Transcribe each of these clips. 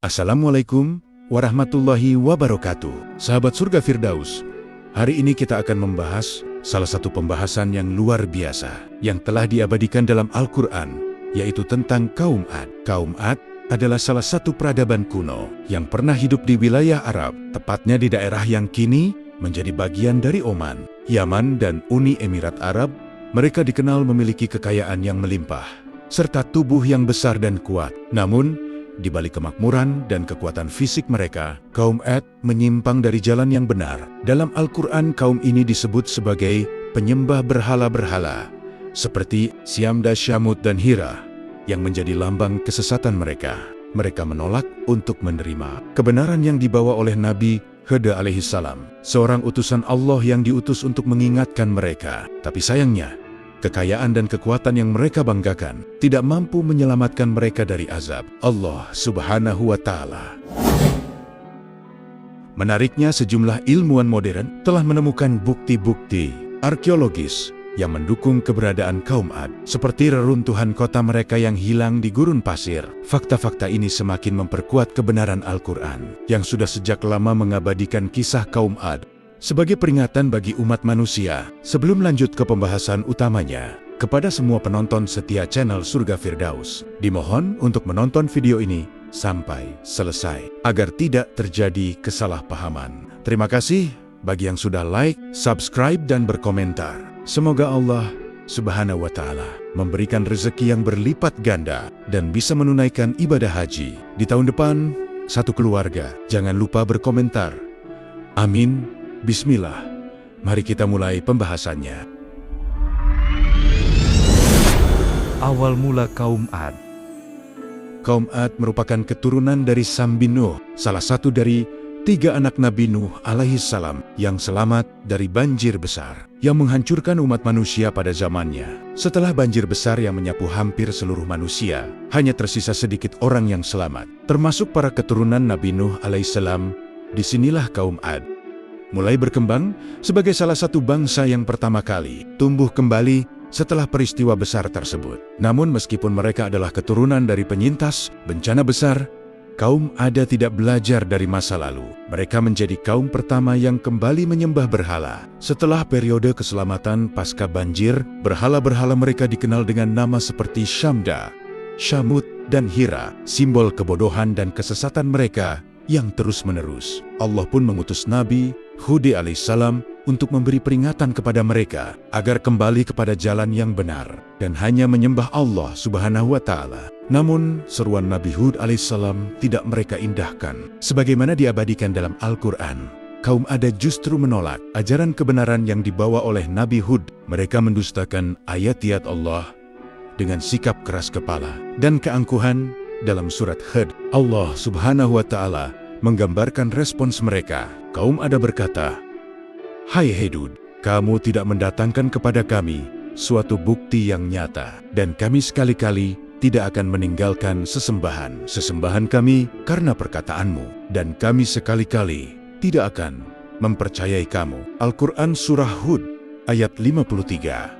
Assalamualaikum warahmatullahi wabarakatuh. Sahabat surga Firdaus, hari ini kita akan membahas salah satu pembahasan yang luar biasa yang telah diabadikan dalam Al-Quran, yaitu tentang kaum Ad. Kaum Ad adalah salah satu peradaban kuno yang pernah hidup di wilayah Arab, tepatnya di daerah yang kini menjadi bagian dari Oman, Yaman, dan Uni Emirat Arab. Mereka dikenal memiliki kekayaan yang melimpah, serta tubuh yang besar dan kuat. Namun, di balik kemakmuran dan kekuatan fisik mereka, kaum Ad menyimpang dari jalan yang benar. Dalam Al-Quran, kaum ini disebut sebagai penyembah berhala-berhala, seperti Syamda, Syamud, dan Hira, yang menjadi lambang kesesatan mereka. Mereka menolak untuk menerima kebenaran yang dibawa oleh Nabi Hud alaihissalam, seorang utusan Allah yang diutus untuk mengingatkan mereka. Tapi sayangnya, kekayaan dan kekuatan yang mereka banggakan tidak mampu menyelamatkan mereka dari azab Allah Subhanahu wa Ta'ala. Menariknya, sejumlah ilmuwan modern telah menemukan bukti-bukti arkeologis yang mendukung keberadaan kaum Ad, seperti reruntuhan kota mereka yang hilang di gurun pasir. Fakta-fakta ini semakin memperkuat kebenaran Al-Quran yang sudah sejak lama mengabadikan kisah kaum Ad sebagai peringatan bagi umat manusia. Sebelum lanjut ke pembahasan utamanya, kepada semua penonton setia channel Surga Firdaus, dimohon untuk menonton video ini sampai selesai agar tidak terjadi kesalahpahaman. Terima kasih bagi yang sudah like, subscribe, dan berkomentar. Semoga Allah Subhanahu wa Ta'ala memberikan rezeki yang berlipat ganda dan bisa menunaikan ibadah haji di tahun depan. Satu keluarga, jangan lupa berkomentar. Amin. Bismillah, mari kita mulai pembahasannya. Awal mula kaum Ad. Kaum Ad merupakan keturunan dari Sam bin Nuh, salah satu dari 3 anak Nabi Nuh alaihissalam yang selamat dari banjir besar yang menghancurkan umat manusia pada zamannya. Setelah banjir besar yang menyapu hampir seluruh manusia, hanya tersisa sedikit orang yang selamat, termasuk para keturunan Nabi Nuh alaihissalam. Disinilah kaum Ad mulai berkembang sebagai salah satu bangsa yang pertama kali tumbuh kembali setelah peristiwa besar tersebut. Namun meskipun mereka adalah keturunan dari penyintas bencana besar, kaum Ad tidak belajar dari masa lalu. Mereka menjadi kaum pertama yang kembali menyembah berhala. Setelah periode keselamatan pasca banjir, berhala-berhala mereka dikenal dengan nama seperti Syamda, Syamud, dan Hira, simbol kebodohan dan kesesatan mereka yang terus-menerus. Allah pun mengutus Nabi Hud alaihissalam untuk memberi peringatan kepada mereka agar kembali kepada jalan yang benar dan hanya menyembah Allah Subhanahu wa Ta'ala. Namun, seruan Nabi Hud alaihissalam tidak mereka indahkan. Sebagaimana diabadikan dalam Al-Quran, kaum Ad justru menolak ajaran kebenaran yang dibawa oleh Nabi Hud. Mereka mendustakan ayat-ayat Allah dengan sikap keras kepala dan keangkuhan. Dalam surat Hud, Allah Subhanahu wa Ta'ala menggambarkan respons mereka. Kaum Ad berkata, "Hai Hud, kamu tidak mendatangkan kepada kami suatu bukti yang nyata, dan kami sekali-kali tidak akan meninggalkan sesembahan kami karena perkataanmu, dan kami sekali-kali tidak akan mempercayai kamu." Al-Quran Surah Hud ayat 53.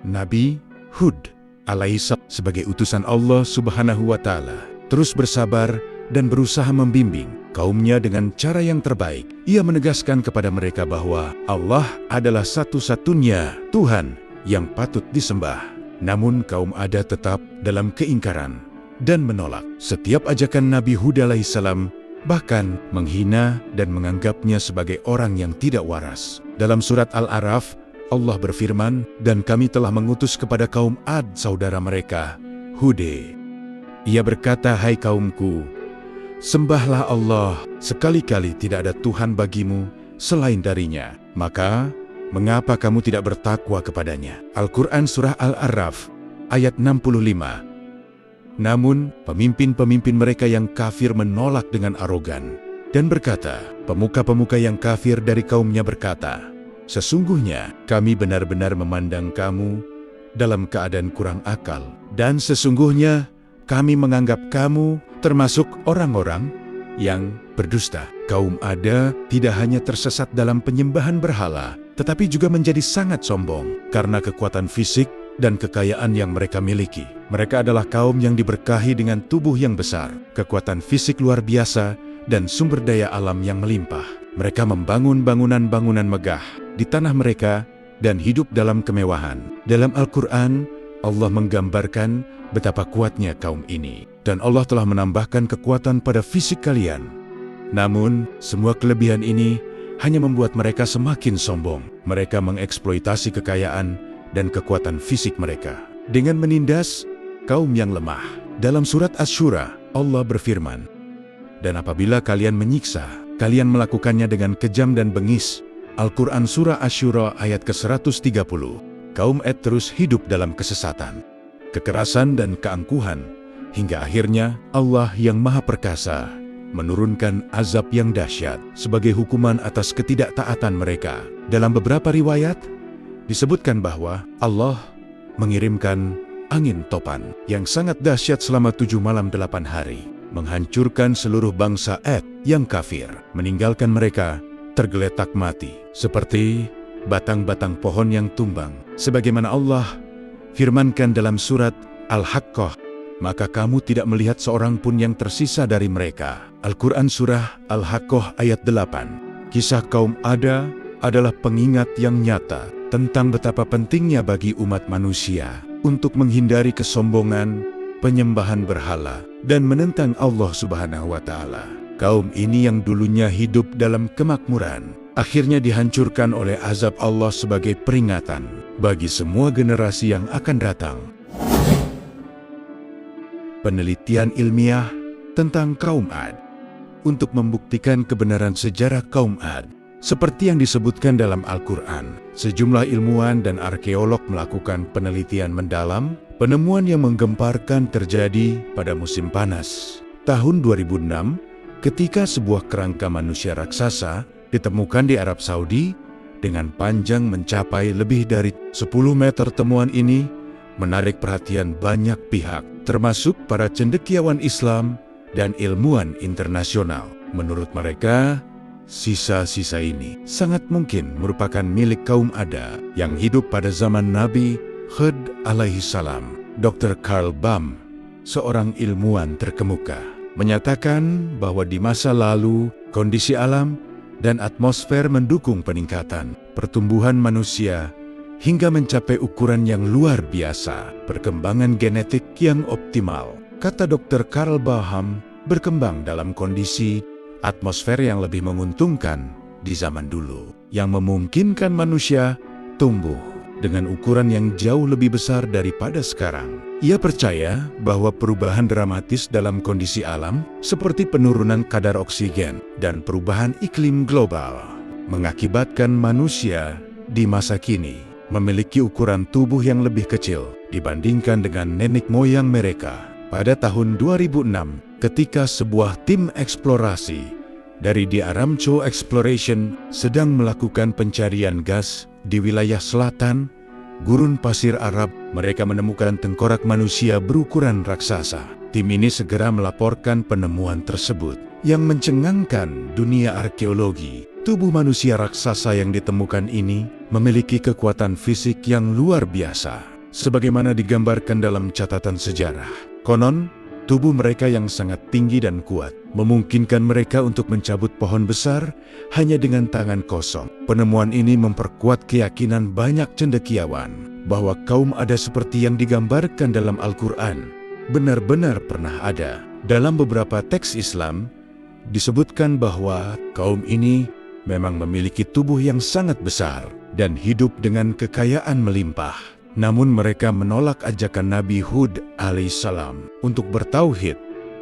Nabi Hud alaihissalam sebagai utusan Allah Subhanahu wa Ta'ala terus bersabar dan berusaha membimbing kaumnya dengan cara yang terbaik. Ia menegaskan kepada mereka bahwa Allah adalah satu-satunya Tuhan yang patut disembah. Namun kaum Ad tetap dalam keingkaran dan menolak setiap ajakan Nabi Hud alaihissalam, bahkan menghina dan menganggapnya sebagai orang yang tidak waras. Dalam surat Al-A'raf, Allah berfirman, "Dan kami telah mengutus kepada kaum Ad saudara mereka, Hud. Ia berkata, hai kaumku, sembahlah Allah, sekali-kali tidak ada Tuhan bagimu selain darinya. Maka, mengapa kamu tidak bertakwa kepadanya?" Al-Quran Surah Al-A'raf ayat 65. Namun, pemimpin-pemimpin mereka yang kafir menolak dengan arogan dan berkata, pemuka-pemuka yang kafir dari kaumnya berkata, "Sesungguhnya kami benar-benar memandang kamu dalam keadaan kurang akal, dan sesungguhnya kami menganggap kamu termasuk orang-orang yang berdusta." Kaum Ad tidak hanya tersesat dalam penyembahan berhala, tetapi juga menjadi sangat sombong karena kekuatan fisik dan kekayaan yang mereka miliki. Mereka adalah kaum yang diberkahi dengan tubuh yang besar, kekuatan fisik luar biasa, dan sumber daya alam yang melimpah. Mereka membangun bangunan-bangunan megah di tanah mereka dan hidup dalam kemewahan. Dalam Al-Quran, Allah menggambarkan betapa kuatnya kaum ini. Dan Allah telah menambahkan kekuatan pada fisik kalian. Namun, semua kelebihan ini hanya membuat mereka semakin sombong. Mereka mengeksploitasi kekayaan dan kekuatan fisik mereka dengan menindas kaum yang lemah. Dalam surat Asy-Syura, Allah berfirman, "Dan apabila kalian menyiksa, kalian melakukannya dengan kejam dan bengis." Al-Quran Surah Asy-Syura ayat ke-130. Kaum Ad terus hidup dalam kesesatan, kekerasan dan keangkuhan, hingga akhirnya Allah yang Maha Perkasa menurunkan azab yang dahsyat sebagai hukuman atas ketidaktaatan mereka. Dalam beberapa riwayat, disebutkan bahwa Allah mengirimkan angin topan yang sangat dahsyat selama 7 malam 8 hari, menghancurkan seluruh bangsa Ad yang kafir, meninggalkan mereka tergeletak mati, seperti batang-batang pohon yang tumbang. Sebagaimana Allah firmankan dalam surat Al-Haqqah, "Maka kamu tidak melihat seorang pun yang tersisa dari mereka." Al-Quran Surah Al-Haqqah ayat 8. Kisah kaum Ada adalah pengingat yang nyata tentang betapa pentingnya bagi umat manusia untuk menghindari kesombongan, penyembahan berhala, dan menentang Allah Subhanahu wa Ta'ala. Kaum ini yang dulunya hidup dalam kemakmuran, akhirnya dihancurkan oleh azab Allah sebagai peringatan bagi semua generasi yang akan datang. Penelitian ilmiah tentang kaum Ad untuk membuktikan kebenaran sejarah kaum Ad. Seperti yang disebutkan dalam Al-Quran, sejumlah ilmuwan dan arkeolog melakukan penelitian mendalam. Penemuan yang menggemparkan terjadi pada musim panas tahun 2006 ketika sebuah kerangka manusia raksasa ditemukan di Arab Saudi dengan panjang mencapai lebih dari 10 meter. Temuan ini menarik perhatian banyak pihak, termasuk para cendekiawan Islam dan ilmuwan internasional. Menurut mereka, sisa-sisa ini sangat mungkin merupakan milik kaum Ada yang hidup pada zaman Nabi Hud alaihi salam. Dr. Carl Baum, seorang ilmuwan terkemuka, menyatakan bahwa di masa lalu kondisi alam dan atmosfer mendukung peningkatan pertumbuhan manusia hingga mencapai ukuran yang luar biasa, perkembangan genetik yang optimal. Kata Dr. Carl Baum, berkembang dalam kondisi atmosfer yang lebih menguntungkan di zaman dulu, yang memungkinkan manusia tumbuh dengan ukuran yang jauh lebih besar daripada sekarang. Ia percaya bahwa perubahan dramatis dalam kondisi alam, seperti penurunan kadar oksigen dan perubahan iklim global, mengakibatkan manusia di masa kini memiliki ukuran tubuh yang lebih kecil dibandingkan dengan nenek moyang mereka. Pada tahun 2006, ketika sebuah tim eksplorasi dari The Aramco Exploration sedang melakukan pencarian gas di wilayah selatan gurun pasir Arab, mereka menemukan tengkorak manusia berukuran raksasa. Tim ini segera melaporkan penemuan tersebut yang mencengangkan dunia arkeologi. Tubuh manusia raksasa yang ditemukan ini memiliki kekuatan fisik yang luar biasa, sebagaimana digambarkan dalam catatan sejarah. Konon, tubuh mereka yang sangat tinggi dan kuat memungkinkan mereka untuk mencabut pohon besar hanya dengan tangan kosong. Penemuan ini memperkuat keyakinan banyak cendekiawan bahwa kaum Ada seperti yang digambarkan dalam Al-Quran benar-benar pernah ada. Dalam beberapa teks Islam disebutkan bahwa kaum ini memang memiliki tubuh yang sangat besar dan hidup dengan kekayaan melimpah. Namun mereka menolak ajakan Nabi Hud alaihissalam untuk bertauhid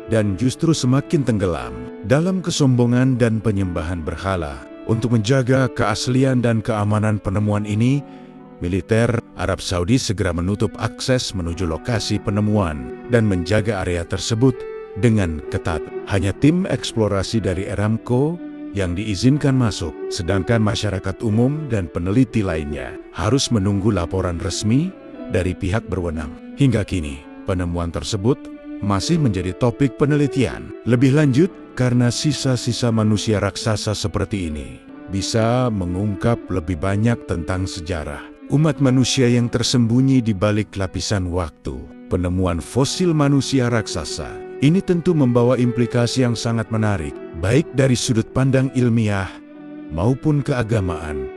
dan justru semakin tenggelam dalam kesombongan dan penyembahan berhala. Untuk menjaga keaslian dan keamanan penemuan ini, militer Arab Saudi segera menutup akses menuju lokasi penemuan dan menjaga area tersebut dengan ketat. Hanya tim eksplorasi dari Aramco yang diizinkan masuk, sedangkan masyarakat umum dan peneliti lainnya harus menunggu laporan resmi dari pihak berwenang. Hingga kini, penemuan tersebut masih menjadi topik penelitian. Lebih lanjut, karena sisa-sisa manusia raksasa seperti ini bisa mengungkap lebih banyak tentang sejarah, Umat manusia yang tersembunyi di balik lapisan waktu. Penemuan fosil manusia raksasa ini tentu membawa implikasi yang sangat menarik, baik dari sudut pandang ilmiah maupun keagamaan.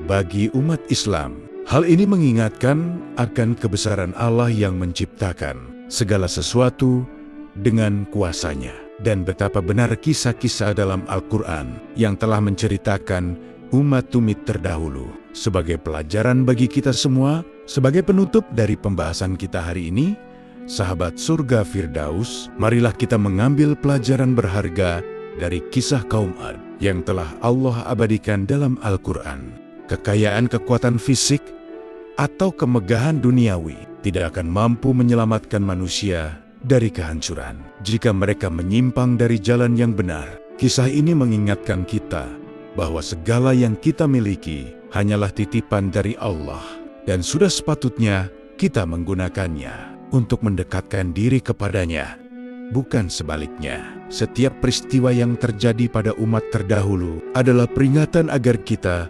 Bagi umat Islam, hal ini mengingatkan akan kebesaran Allah yang menciptakan segala sesuatu dengan kuasanya, dan betapa benar kisah-kisah dalam Al-Quran yang telah menceritakan umat tumit terdahulu. Sebagai pelajaran bagi kita semua, sebagai penutup dari pembahasan kita hari ini, sahabat surga Firdaus, marilah kita mengambil pelajaran berharga dari kisah kaum Ad yang telah Allah abadikan dalam Al-Quran. Kekayaan kekuatan fisik atau kemegahan duniawi tidak akan mampu menyelamatkan manusia dari kehancuran jika mereka menyimpang dari jalan yang benar. Kisah ini mengingatkan kita bahwa segala yang kita miliki hanyalah titipan dari Allah, dan sudah sepatutnya kita menggunakannya untuk mendekatkan diri kepadanya, bukan sebaliknya. Setiap peristiwa yang terjadi pada umat terdahulu adalah peringatan agar kita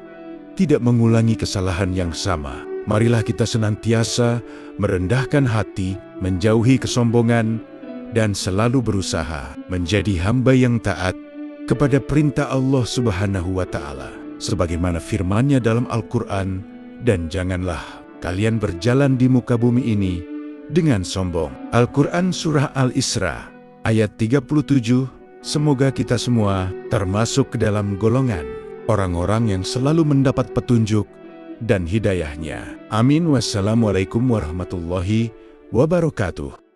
tidak mengulangi kesalahan yang sama. Marilah kita senantiasa merendahkan hati, menjauhi kesombongan, dan selalu berusaha menjadi hamba yang taat kepada perintah Allah Subhanahu wa Ta'ala, sebagaimana firman-Nya dalam Al-Quran, dan janganlah kalian berjalan di muka bumi ini dengan sombong. Al-Quran Surah Al-Isra ayat 37. Semoga kita semua termasuk ke dalam golongan orang-orang yang selalu mendapat petunjuk dan hidayah-Nya. Amin. Wassalamualaikum warahmatullahi wabarakatuh.